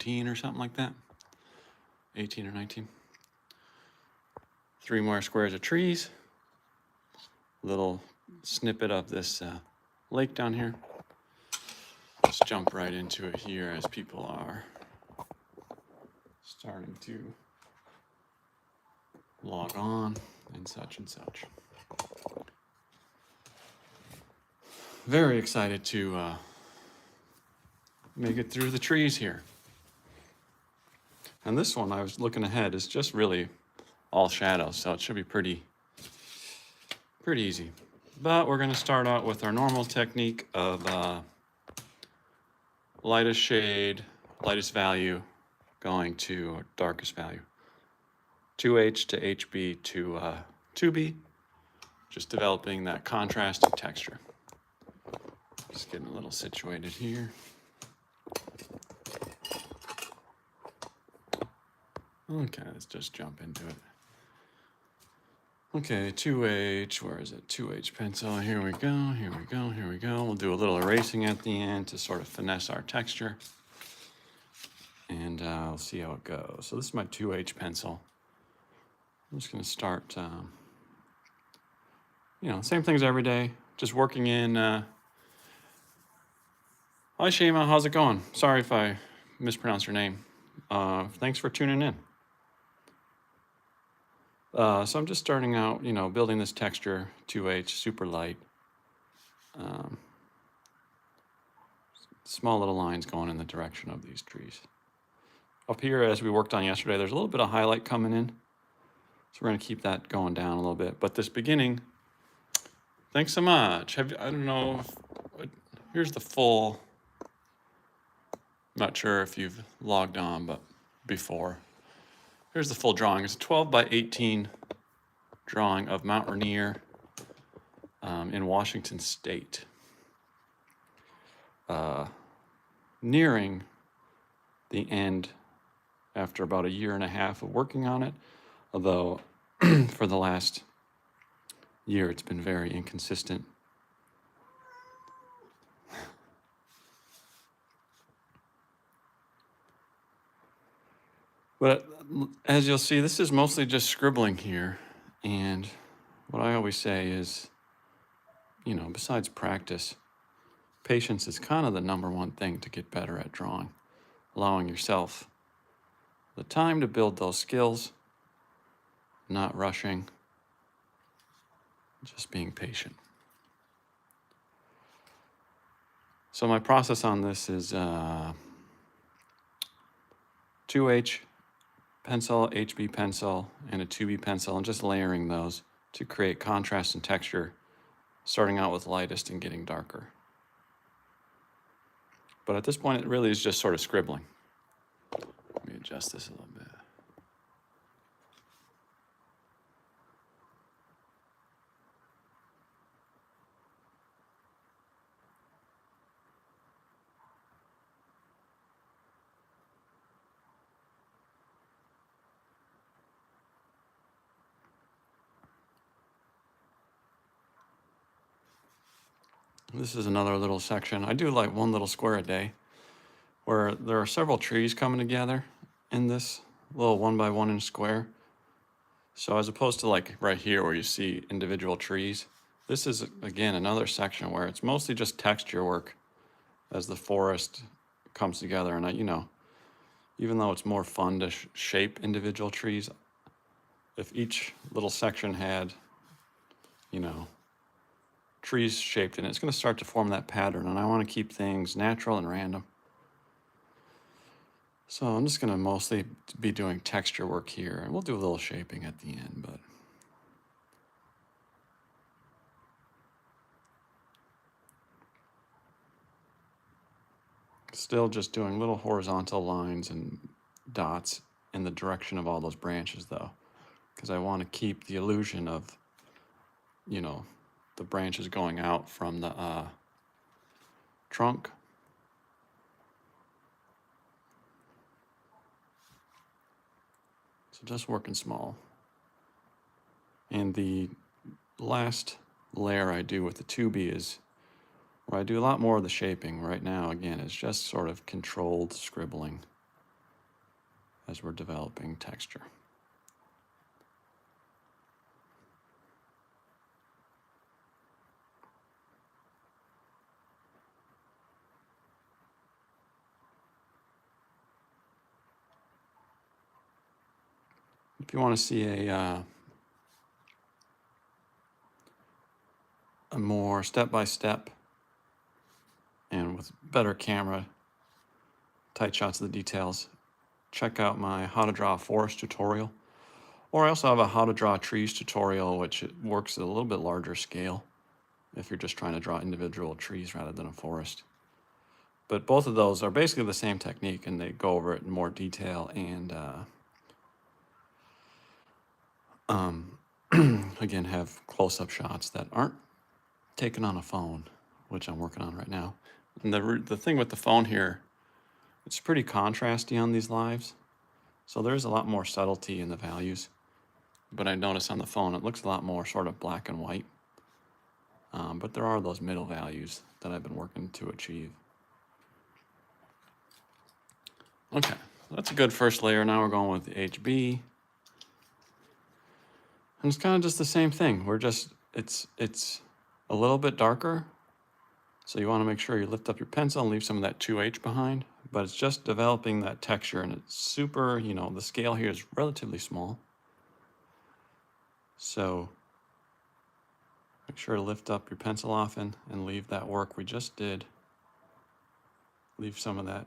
19 or something like that. 18 or 19. 3 more squares of trees. Little snippet of this lake down here. Let's jump right into it here as people are starting to log on and such and such. Very excited to make it through the trees here. And this one, I was looking ahead, is just really all shadows, so it should be pretty easy. But we're going to start out with our normal technique of lightest shade, lightest value, going to darkest value. 2H to HB to 2B, just developing that contrast and texture. Just getting a little situated here. Okay, let's just jump into it. Okay, 2H, where is it? 2H pencil, here we go, here we go, here we go. We'll do a little erasing at the end to sort of finesse our texture. And we'll see how it goes. So this is my 2H pencil. I'm just gonna start, same things every day, just working in, hi Shema, how's it going? Sorry if I mispronounced your name. Thanks for tuning in. So I'm just starting out, building this texture, 2H, super light. Small little lines going in the direction of these trees. Up here, as we worked on yesterday, there's a little bit of highlight coming in. So we're gonna keep that going down a little bit. But this beginning, thanks so much. I don't know, here's the full, not sure if you've logged on, but before. Here's the full drawing. It's a 12 by 18 drawing of Mount Rainier in Washington State. Nearing the end after about 1.5 years of working on it, although for the last year it's been very inconsistent. But as you'll see, this is mostly just scribbling here. And what I always say is, besides practice, patience is kind of the #1 thing to get better at drawing. Allowing yourself the time to build those skills, not rushing, just being patient. So my process on this is 2H pencil, HB pencil, and a 2B pencil, and just layering those to create contrast and texture, starting out with lightest and getting darker. But at this point, it really is just sort of scribbling. Let me adjust this a little bit. This is another little section. I do like one little square a day where there are several trees coming together in this little 1 by 1 inch square. So as opposed to like right here where you see individual trees, this is again another section where it's mostly just texture work as the forest comes together. And even though it's more fun to shape individual trees, if each little section had, trees shaped in it, it's going to start to form that pattern, and I want to keep things natural and random. So I'm just going to mostly be doing texture work here, and we'll do a little shaping at the end, but still just doing little horizontal lines and dots in the direction of all those branches though, because I want to keep the illusion of, the branches going out from the trunk. So just working small. And the last layer I do with the 2B is where I do a lot more of the shaping right now. Again, it's just sort of controlled scribbling. as we're developing texture. If you want to see a more step-by-step and with better camera, tight shots of the details, check out my how to draw a forest tutorial. Or I also have a how to draw trees tutorial, which works at a little bit larger scale if you're just trying to draw individual trees rather than a forest. But both of those are basically the same technique, and they go over it in more detail and again, have close-up shots that aren't taken on a phone, which I'm working on right now. And the thing with the phone here, it's pretty contrasty on these lives. So there's a lot more subtlety in the values. But I notice on the phone, it looks a lot more sort of black and white. But there are those middle values that I've been working to achieve. Okay, that's a good first layer. Now we're going with the HB. And it's kind of just the same thing. It's a little bit darker. So you want to make sure you lift up your pencil and leave some of that 2H behind. But it's just developing that texture, and it's super, the scale here is relatively small. So make sure to lift up your pencil often and leave that work we just did. Leave some of that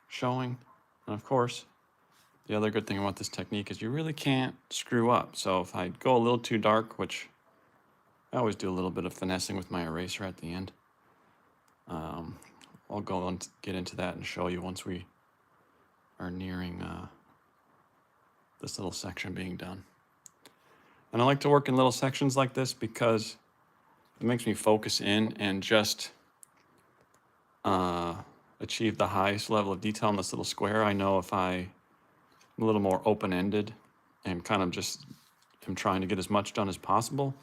showing. And of course, the other good thing about this technique is you really can't screw up. So if I go a little too dark, which I always do a little bit of finessing with my eraser at the end, I'll go and get into that and show you once we are nearing this little section being done. And I like to work in little sections like this because it makes me focus in and just achieve the highest level of detail in this little square. I know if I'm a little more open-ended and kind of just am trying to get as much done as possible,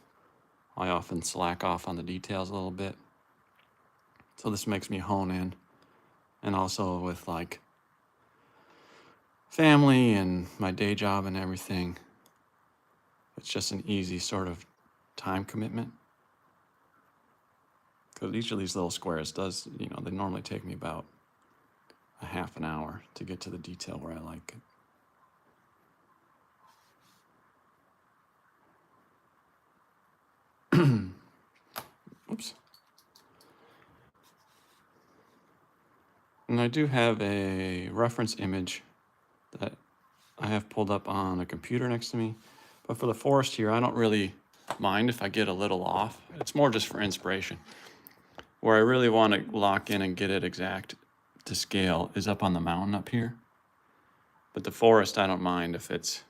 I often slack off on the details a little bit. So this makes me hone in. And also with like family and my day job and everything, it's just an easy sort of time commitment. Because each of these little squares does, they normally take me about a half an hour to get to the detail where I like it. Oops. And I do have a reference image that I have pulled up on a computer next to me. But for the forest here, I don't really mind if I get a little off. It's more just for inspiration. Where I really want to lock in and get it exact to scale is up on the mountain up here. But the forest, I don't mind if it's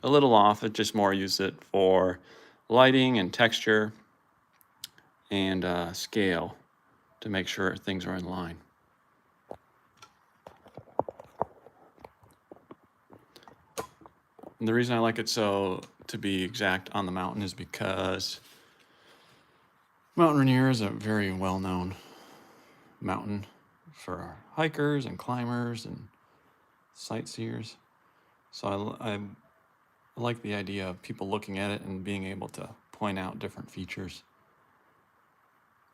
a little off. I just more use it for lighting and texture and scale to make sure things are in line. And the reason I like it so to be exact on the mountain is because Mount Rainier is a very well-known mountain for hikers and climbers and sightseers. So I like the idea of people looking at it and being able to point out different features,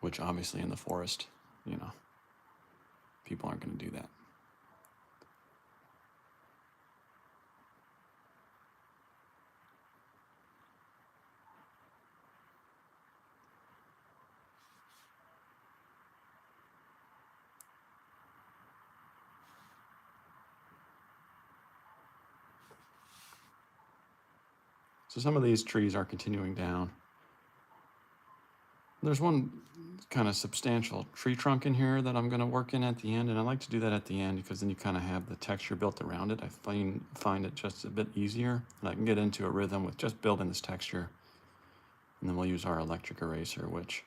which obviously in the forest, people aren't going to do that. So some of these trees are continuing down. There's one kind of substantial tree trunk in here that I'm going to work in at the end, and I like to do that at the end because then you kind of have the texture built around it. I find it just a bit easier, and I can get into a rhythm with just building this texture. And then we'll use our electric eraser, which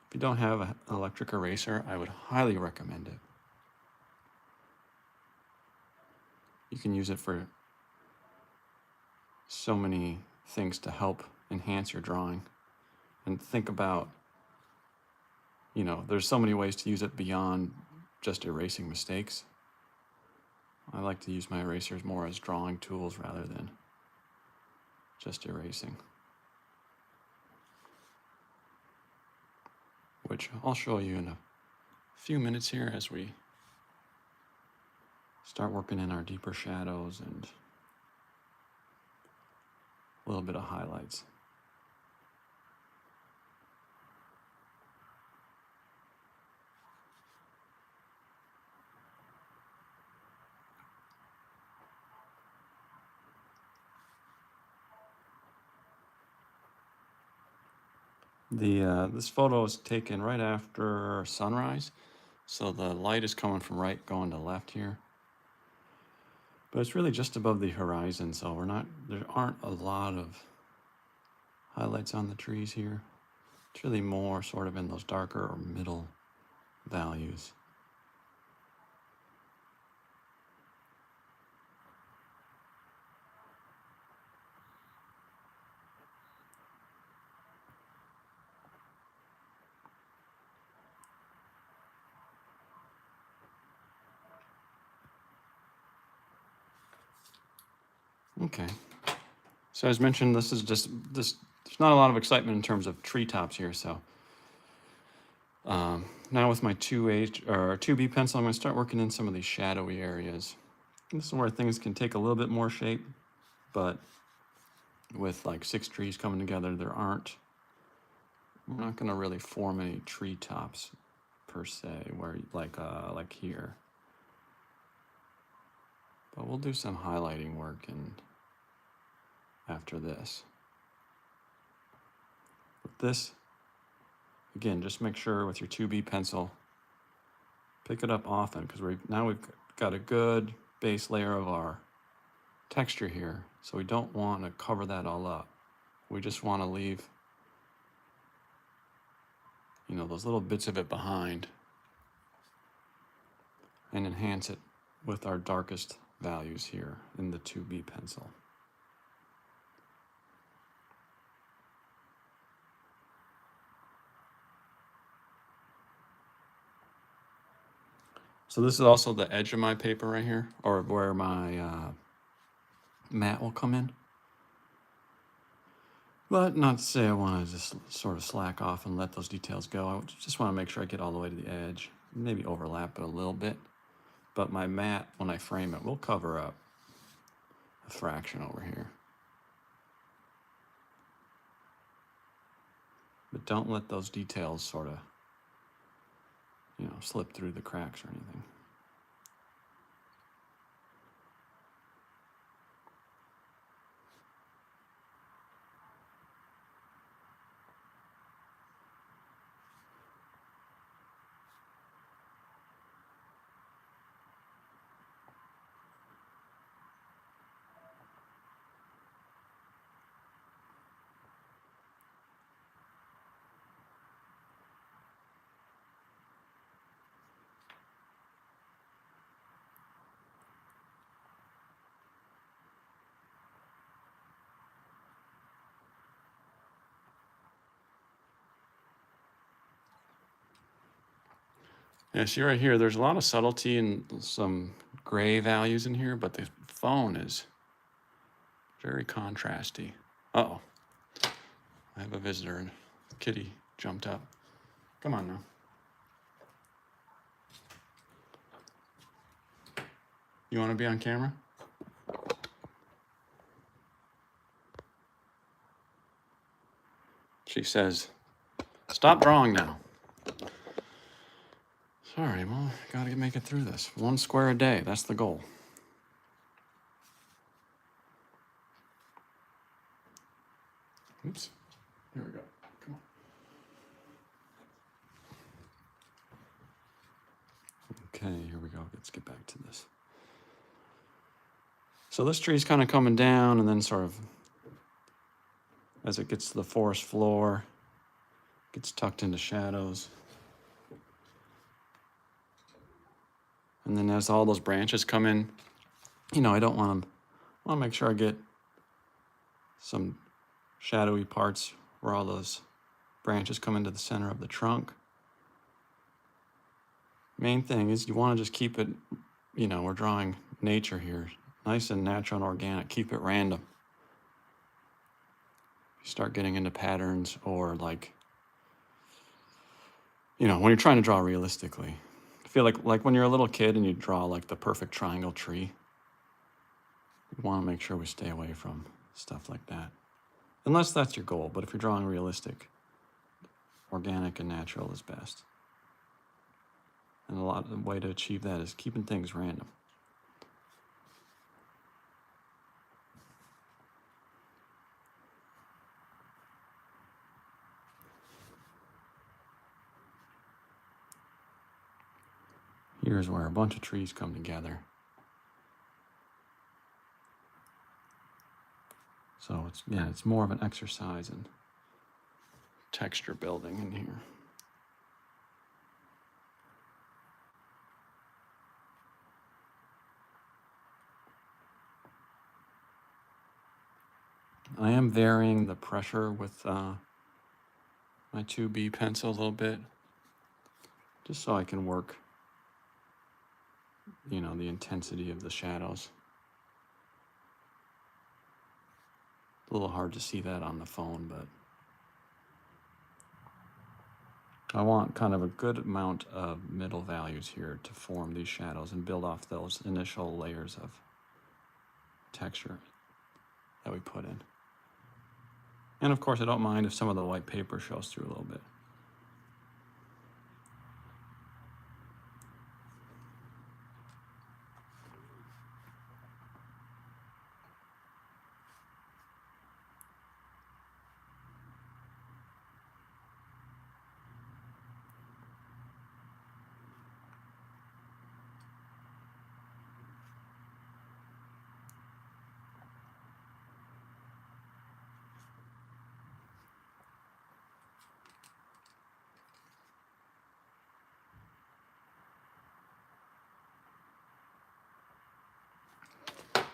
if you don't have an electric eraser, I would highly recommend it. You can use it for so many things to help enhance your drawing. And think about, there's so many ways to use it beyond just erasing mistakes. I like to use my erasers more as drawing tools rather than just erasing, which I'll show you in a few minutes here as we start working in our deeper shadows and a little bit of highlights. This photo is taken right after sunrise, so the light is coming from right going to left here. But it's really just above the horizon, so there aren't a lot of highlights on the trees here. It's really more sort of in those darker or middle values. Okay. So as mentioned, there's not a lot of excitement in terms of treetops here, so now with my 2B pencil, I'm going to start working in some of these shadowy areas. This is where things can take a little bit more shape, but with like 6 trees coming together, we're not going to really form any treetops per se, where like here. But we'll do some highlighting work after this. With this, again, just make sure with your 2B pencil, pick it up often, because we've got a good base layer of our texture here, so we don't want to cover that all up. We just want to leave, those little bits of it behind and enhance it with our darkest values here in the 2B pencil. So this is also the edge of my paper right here, or where my mat will come in. But not to say I want to just sort of slack off and let those details go. I just want to make sure I get all the way to the edge, maybe overlap it a little bit. But my mat, when I frame it, will cover up a fraction over here. But don't let those details sort of, slip through the cracks or anything. Yeah, see right here, there's a lot of subtlety and some gray values in here, but the phone is very contrasty. Uh-oh. I have a visitor and kitty jumped up. Come on now. You want to be on camera? She says, stop drawing now. Sorry, well, gotta make it through this. 1 square a day, that's the goal. Oops, here we go, come on. Okay, here we go, let's get back to this. So this tree's kind of coming down, and then sort of, as it gets to the forest floor, gets tucked into shadows. And then as all those branches come in, I don't want them. I want to make sure I get some shadowy parts where all those branches come into the center of the trunk. Main thing is you want to just keep it, we're drawing nature here. Nice and natural and organic. Keep it random. You start getting into patterns, or like, when you're trying to draw realistically. I feel like when you're a little kid and you draw like the perfect triangle tree, you want to make sure we stay away from stuff like that. Unless that's your goal, but if you're drawing realistic, organic and natural is best. And the way to achieve that is keeping things random. Here's where a bunch of trees come together. So it's more of an exercise in texture building in here. I am varying the pressure with my 2B pencil a little bit, just so I can work, the intensity of the shadows. A little hard to see that on the phone, but I want kind of a good amount of middle values here to form these shadows and build off those initial layers of texture that we put in. And of course, I don't mind if some of the white paper shows through a little bit.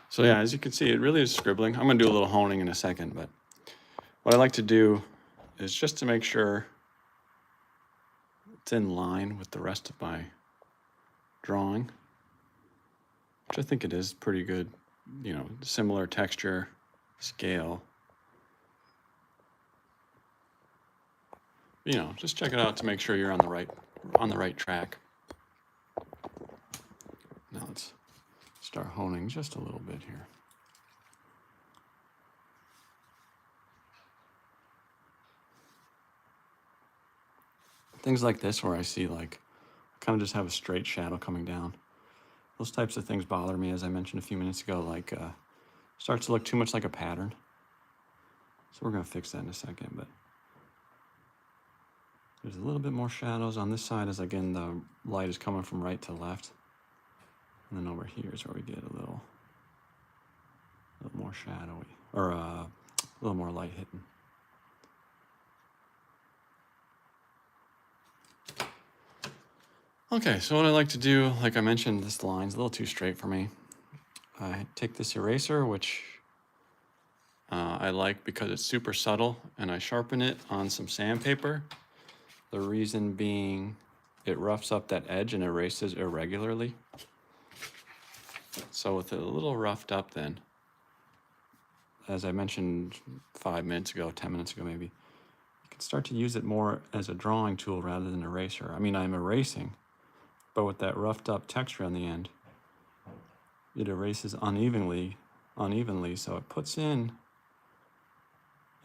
So yeah, as you can see, it really is scribbling. I'm gonna do a little honing in a second, but what I like to do is just to make sure it's in line with the rest of my drawing, which I think it is pretty good, similar texture, scale. Just check it out to make sure you're on the right track. Now let's start honing just a little bit here. Things like this where I see kind of just have a straight shadow coming down. Those types of things bother me, as I mentioned a few minutes ago, starts to look too much like a pattern. So we're gonna fix that in a second, but there's a little bit more shadows on this side as, again, the light is coming from right to left. And then over here is where we get a little more shadowy, or a little more light hitting. Okay, so what I like to do, like I mentioned, this line's a little too straight for me. I take this eraser, which I like because it's super subtle, and I sharpen it on some sandpaper. The reason being it roughs up that edge and erases irregularly. So with it a little roughed up then, as I mentioned 5 minutes ago, 10 minutes ago maybe, you can start to use it more as a drawing tool rather than an eraser. I mean, I'm erasing, but with that roughed up texture on the end, it erases unevenly, so it puts in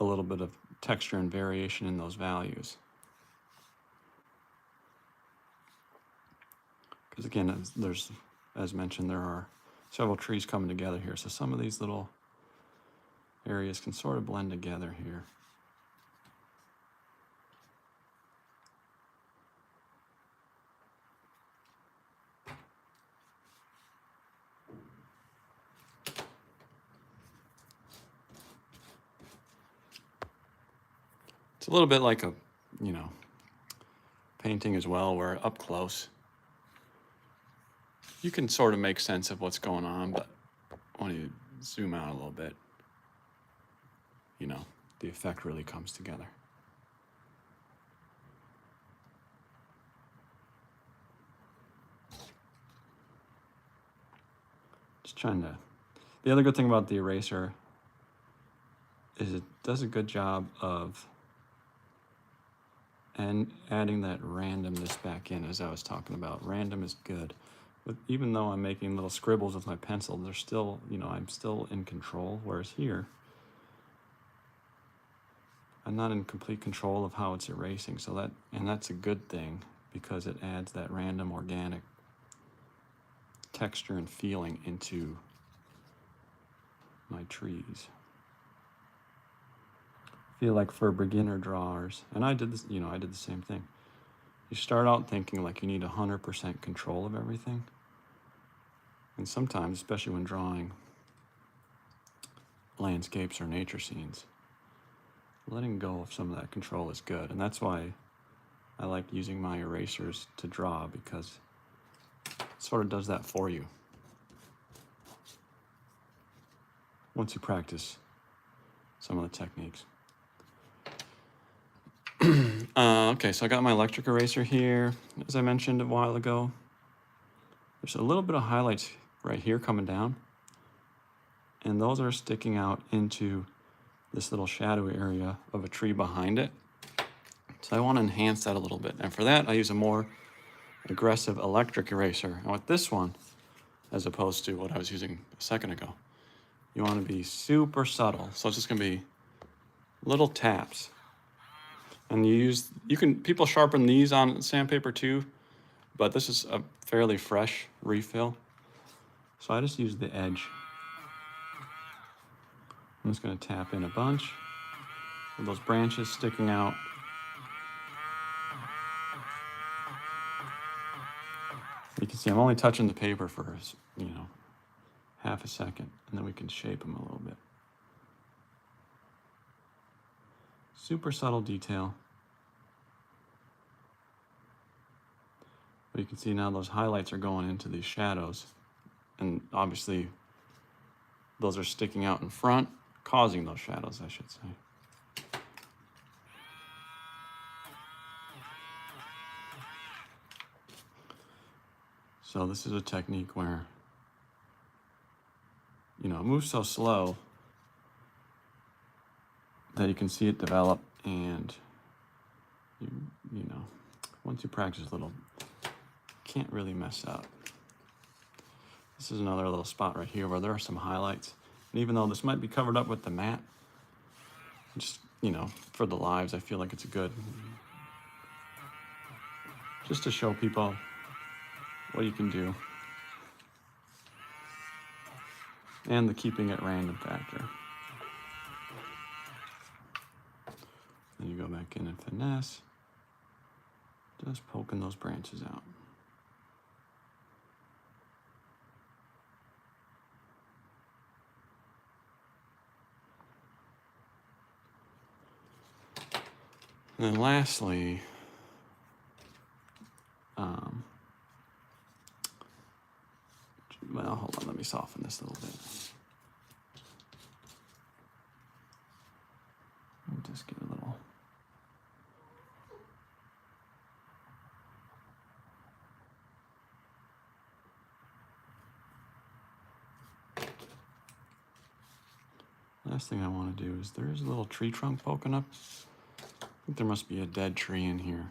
a little bit of texture and variation in those values. Because again, as mentioned, there are several trees coming together here, so some of these little areas can sort of blend together here. It's a little bit like a, painting as well, where up close, you can sort of make sense of what's going on, but when you zoom out a little bit, the effect really comes together. The other good thing about the eraser is it does a good job of adding that randomness back in, as I was talking about. Random is good. But even though I'm making little scribbles with my pencil, they're still, I'm still in control. Whereas here, I'm not in complete control of how it's erasing. And that's a good thing because it adds that random organic texture and feeling into my trees. I feel like for beginner drawers, and I did this, I did the same thing. You start out thinking like you need 100% control of everything. And sometimes, especially when drawing landscapes or nature scenes, letting go of some of that control is good. And that's why I like using my erasers to draw, because it sort of does that for you once you practice some of the techniques. Okay, so I got my electric eraser here, as I mentioned a while ago. There's a little bit of highlights right here coming down, and those are sticking out into this little shadowy area of a tree behind it. So I want to enhance that a little bit, and for that I use a more aggressive electric eraser. And with this one, as opposed to what I was using a second ago, you want to be super subtle. So it's just going to be little taps. And people sharpen these on sandpaper too, but this is a fairly fresh refill. So I just use the edge. I'm just going to tap in a bunch with those branches sticking out. You can see I'm only touching the paper for, half a second, and then we can shape them a little bit. Super subtle detail. But you can see now those highlights are going into these shadows, and obviously those are sticking out in front, causing those shadows, I should say. So this is a technique where, it moves so slow that you can see it develop, and once you practice a little, you can't really mess up. This is another little spot right here where there are some highlights. And even though this might be covered up with the matte, just, for the lives, I feel like it's good, just to show people what you can do. And the keeping it random factor. Then you go back in and finesse, just poking those branches out. And then lastly, well, hold on, let me soften this a little bit. Let me just get a little. Last thing I want to do is there's a little tree trunk poking up. I think there must be a dead tree in here,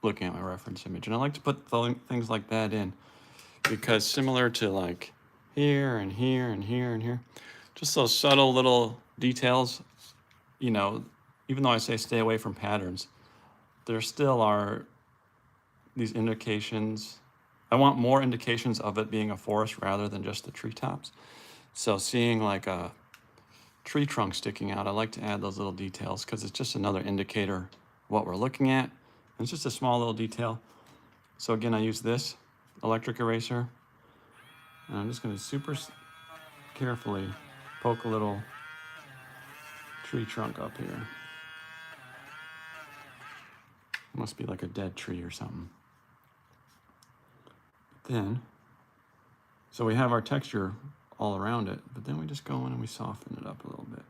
looking at my reference image. And I like to put things like that in, because similar to like here and here and here and here, just those subtle little details, even though I say stay away from patterns, there still are these indications. I want more indications of it being a forest rather than just the treetops. So seeing like a tree trunk sticking out, I like to add those little details because it's just another indicator of what we're looking at. And it's just a small little detail. So again, I use this electric eraser, and I'm just going to super carefully poke a little tree trunk up here. Must be like a dead tree or something. Then, so we have our texture all around it, but then we just go in and we soften it up a little bit.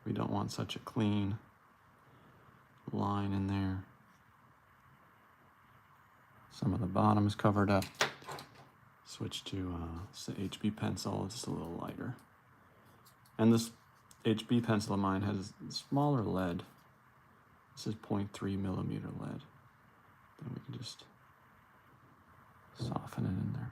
We don't want such a clean line in there. Some of the bottom is covered up. switch to HB pencil, just a little lighter. And this HB pencil of mine has smaller lead. This is 0.3 millimeter lead. Then we can just soften it in there.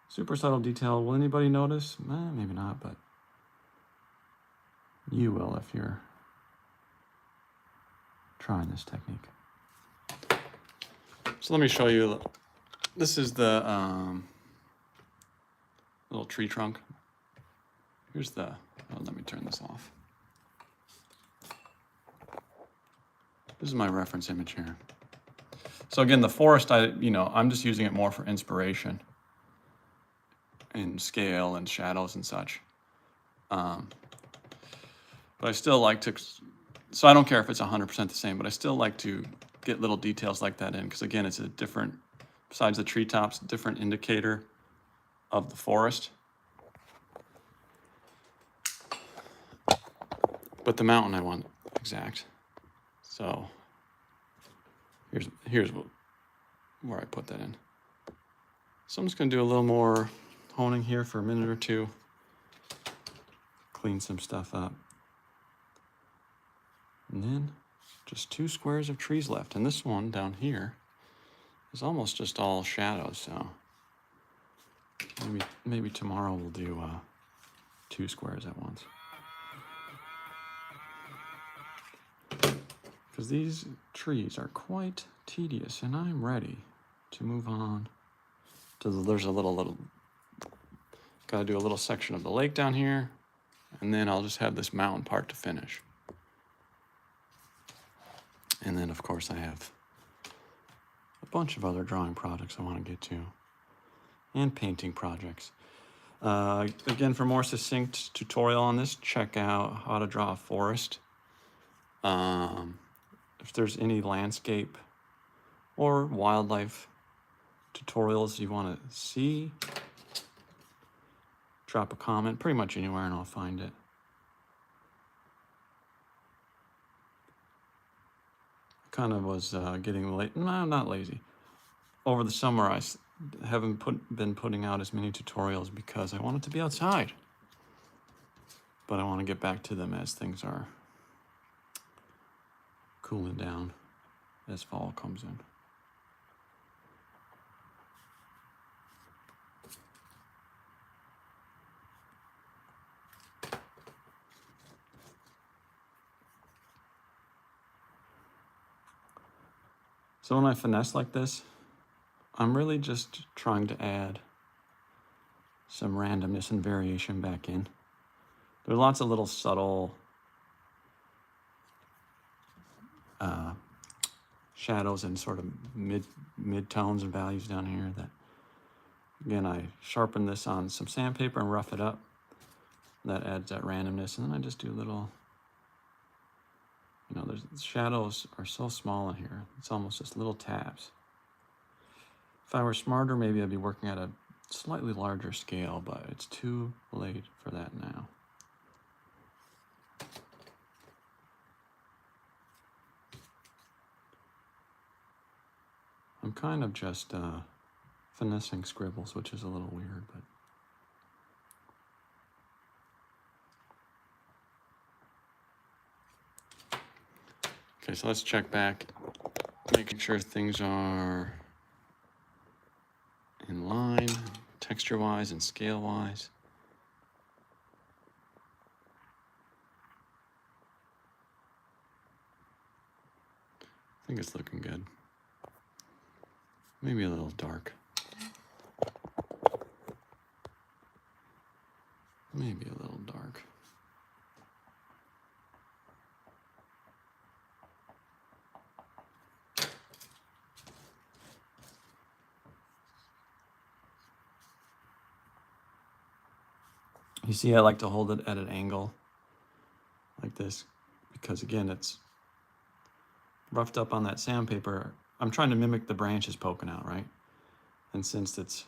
Super subtle detail. Will anybody notice? Maybe not, but you will if you're trying this technique. So let me show you. This is the little tree trunk. Here's the, let me turn this off. This is my reference image here. So again, the forest, I'm just using it more for inspiration and scale and shadows and such. But I still like to, so I don't care if it's 100% the same, but I still like to get little details like that in, because again, it's a different, besides the treetops, different indicator of the forest. But the mountain I want exact. So here's where I put that in. So I'm just gonna do a little more honing here for a minute or two, clean some stuff up. And then just 2 squares of trees left. And this one down here is almost just all shadows, so maybe tomorrow we'll do 2 squares at once. Because these trees are quite tedious, and I'm ready to move on to there's a little, gotta do a little section of the lake down here, and then I'll just have this mountain part to finish. And then, of course, I have a bunch of other drawing projects I want to get to, and painting projects. Again, for more succinct tutorial on this, check out How to Draw a Forest. If there's any landscape or wildlife tutorials you want to see, drop a comment pretty much anywhere and I'll find it. Kind of was getting late. No, not lazy. Over the summer, I haven't been putting out as many tutorials because I wanted to be outside. But I want to get back to them as things are cooling down, as fall comes in. So when I finesse like this, I'm really just trying to add some randomness and variation back in. There are lots of little subtle shadows and sort of mid-tones and values down here that, again, I sharpen this on some sandpaper and rough it up. That adds that randomness, and then I just do little, the shadows are so small in here. It's almost just little tabs. If I were smarter, maybe I'd be working at a slightly larger scale, but it's too late for that now. I'm kind of just finessing scribbles, which is a little weird, but okay, so let's check back, making sure things are in line, texture-wise and scale-wise. I think it's looking good. Maybe a little dark. Maybe a little dark. You see, I like to hold it at an angle like this because, again, it's roughed up on that sandpaper. I'm trying to mimic the branches poking out, right? And since it's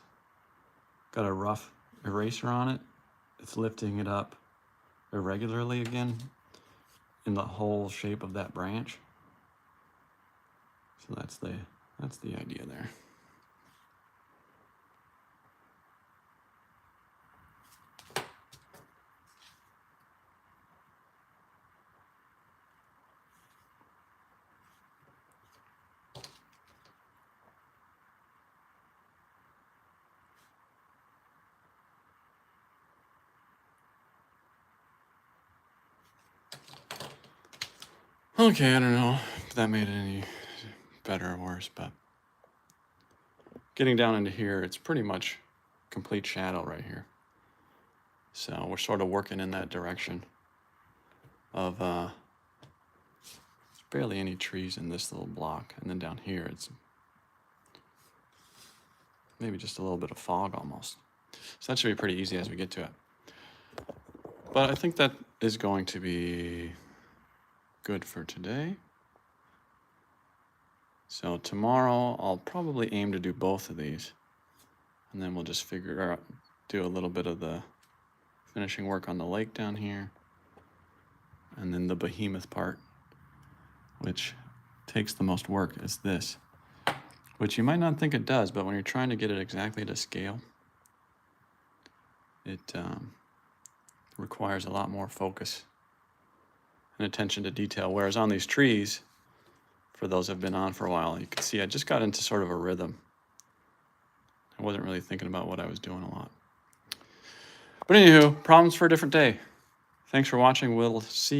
got a rough eraser on it. It's lifting it up irregularly again in the whole shape of that branch. So that's the idea there. Okay, I don't know if that made it any better or worse, but getting down into here, it's pretty much complete shadow right here. So we're sort of working in that direction of there's barely any trees in this little block, and then down here it's maybe just a little bit of fog almost. So that should be pretty easy as we get to it. But I think that is going to be good for today. So tomorrow I'll probably aim to do both of these, and then we'll just figure out, do a little bit of the finishing work on the lake down here, and then the behemoth part, which takes the most work, is this, which you might not think it does, but when you're trying to get it exactly to scale, it requires a lot more focus and attention to detail. Whereas on these trees, for those who have been on for a while, you can see I just got into sort of a rhythm. I wasn't really thinking about what I was doing a lot. But anywho, problems for a different day. Thanks for watching. We'll see